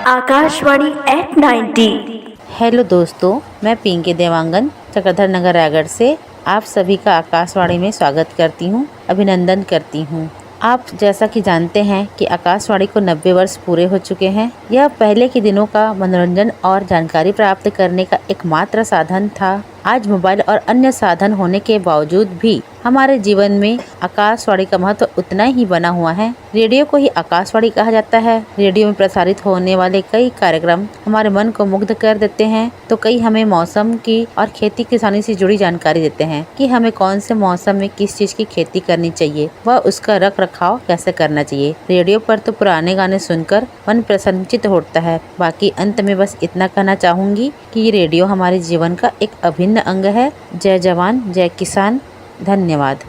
Akashvani eight 90। Hello दोस्तों, मैं पिंकी देवांगन चक्रधर नगर रायगढ़ से आप सभी का आकाशवाणी में स्वागत करती हूँ, अभिनंदन करती हूँ। आप जैसा कि जानते हैं कि आकाशवाणी को 90 वर्ष पूरे हो चुके हैं। यह पहले के दिनों का मनोरंजन और जानकारी प्राप्त करने का एकमात्र साधन था। आज मोबाइल और अन्य साधन होने के बावजूद भी हमारे जीवन में आकाशवाणी का महत्व उतना ही बना हुआ है। रेडियो को ही आकाशवाणी कहा जाता है। रेडियो में प्रसारित होने वाले कई कार्यक्रम हमारे मन को मुग्ध कर देते हैं, तो कई हमें मौसम की और खेती किसानी से जुड़ी जानकारी देते हैं कि हमें कौन से मौसम में किस चीज की खेती करनी चाहिए व उसका रख रखाव कैसे करना चाहिए। रेडियो पर तो पुराने गाने सुनकर मन प्रसन्नचित होता है। बाकी अंत में बस इतना कहना चाहूंगी कि रेडियो हमारे जीवन का एक अभिन्न अंग है। जय जवान जय किसान। धन्यवाद।